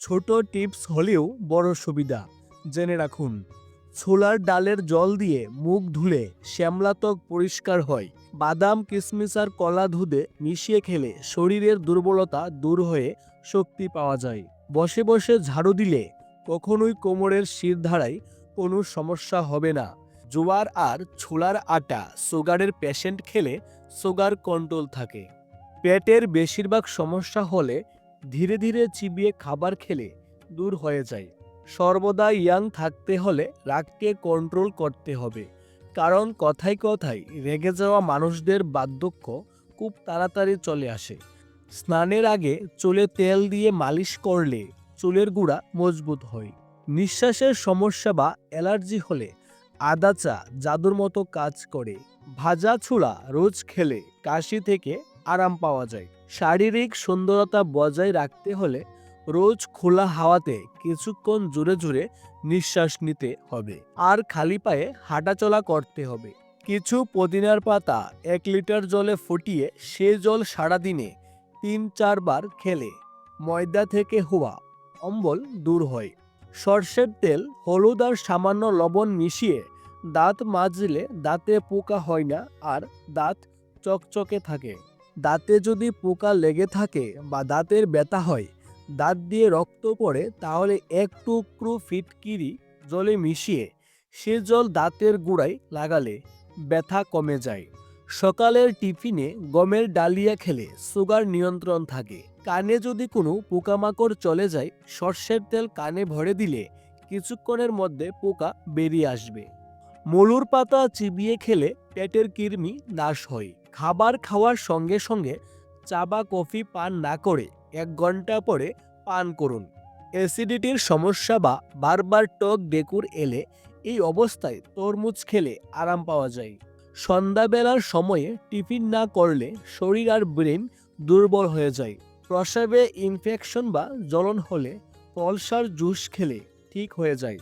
ছোট টিপস হলেও বড় সুবিধা, জেনে রাখুন। ছোলার ডালের জল দিয়ে মুখ ধুলে শ্যামলা ত্বক পরিষ্কার হয়। বাদাম, কিশমিশ আর কলা দুধে মিশিয়ে খেলে শরীরের দুর্বলতা দূর হয়ে শক্তি পাওয়া যায়। বসে বসে ঝাড়ু দিলে কখনোই কোমরের শিরদাঁড়ায় কোনো সমস্যা হবে না। জোয়ার আর ছোলার আটা সুগারের পেশেন্ট খেলে সুগার কন্ট্রোল থাকে। পেটের বেশিরভাগ সমস্যা হলে ধীরে ধীরে চিবিয়ে খাবার খেলে দূর হয়ে যায়। সর্বদা ইয়াং থাকতে হলে রাগকে কন্ট্রোল করতে হবে, কারণ কথায় কথায় রেগে যাওয়া মানুষদের বার্ধক্য খুব তাড়াতাড়ি চলে আসে। স্নানের আগে চুলে তেল দিয়ে মালিশ করলে চুলের গোড়া মজবুত হয়। নিঃশ্বাসের সমস্যা বা অ্যালার্জি হলে আদা চা জাদুর মতো কাজ করে। ভাজা ছোলা রোজ খেলে কাশি থেকে আরাম পাওয়া যায়। শারীরিক সুন্দরতা বজায় রাখতে হলে রোজ খোলা হাওয়াতে কিছুক্ষণ জোরে জোরে নিঃশ্বাস নিতে হবে আর খালি পায়ে হাঁটাচলা করতে হবে। কিছু পুদিনার পাতা 1 লিটার জলে ফুটিয়ে সে জল সারাদিনে 3-4 বার খেলে ময়দা থেকে হওয়া অম্বল দূর হয়। সর্ষের তেল, হলুদ আর সামান্য লবণ মিশিয়ে দাঁত মাজলে দাঁতে পোকা হয় না আর দাঁত চকচকে থাকে। দাঁতে যদি পোকা লেগে থাকে বা দাঁতের ব্যথা হয়, দাঁত দিয়ে রক্ত পড়ে, তাহলে 1 টুকরো ফিটকিরি জলে মিশিয়ে সে জল দাঁতের গোড়ায় লাগালে ব্যথা কমে যায়। সকালের টিফিনে গমের ডালিয়া খেলে সুগার নিয়ন্ত্রণ থাকে। কানে যদি কোনো পোকামাকড় চলে যায়, সর্ষের তেল কানে ভরে দিলে কিছুক্ষণের মধ্যে পোকা বেরিয়ে আসবে। মলুর পাতা চিবিয়ে খেলে পেটের কৃমি নাশ হয়। খাবার খাওয়ার সঙ্গে সঙ্গে চা বা কফি পান না করে 1 ঘন্টা পরে পান করুন। অ্যাসিডিটির সমস্যা বা বারবার টক ডেকুর এলে এই অবস্থায় তরমুজ খেলে আরাম পাওয়া যায়। সন্ধ্যাবেলার সময়ে টিফিন না করলে শরীর আর ব্রেন দুর্বল হয়ে যায়। প্রস্রাবে ইনফেকশন বা জ্বলন হলে ফলসার জুস খেলে ঠিক হয়ে যায়।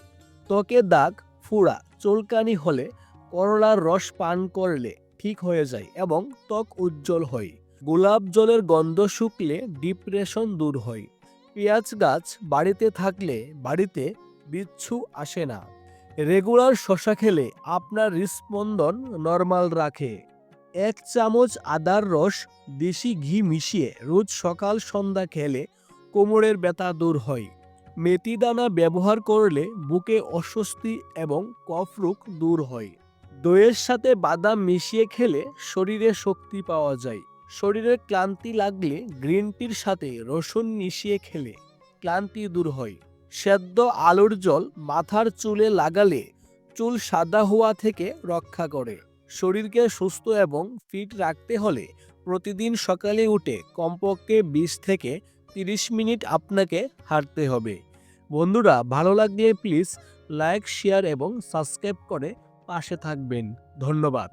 ত্বকে দাগ, ফোড়া, চুলকানি হলে করলার রস পান করলে ঠিক হয়ে যায় এবং ত্বক উজ্জ্বল হয়। গোলাপ জলের গন্ধ শুকলে ডিপ্রেশন দূর হয়। পেঁয়াজ গাছ বাড়িতে থাকলে বাড়িতে বিচ্ছু আসে না। রেগুলার শসা খেলে আপনার হৃদস্পন্দন নর্মাল রাখে। 1 চামচ আদার রস দেশি ঘি মিশিয়ে রোজ সকাল সন্ধ্যা খেলে কোমরের ব্যথা দূর হয়। মেথি দানা ব্যবহার করলে বুকে অস্বস্তি এবং কফ রোগ দূর হয়। দইয়ের সাথে বাদাম মিশিয়ে খেলে শরীরে শক্তি পাওয়া যায়। শরীরে ক্লান্তি লাগলে গ্রিন টির সাথে রসুন মিশিয়ে খেলে ক্লান্তি দূর হয়। সেদ্ধ আলুর জল মাথার চুলে লাগালে চুল সাদা হওয়া থেকে রক্ষা করে। শরীরকে সুস্থ এবং ফিট রাখতে হলে প্রতিদিন সকালে উঠে কমপক্ষে 20 থেকে 30 মিনিট আপনাকে হাঁটতে হবে। বন্ধুরা, ভালো লাগলে প্লিজ লাইক, শেয়ার এবং সাবস্ক্রাইব করে পাশে থাকবেন। ধন্যবাদ।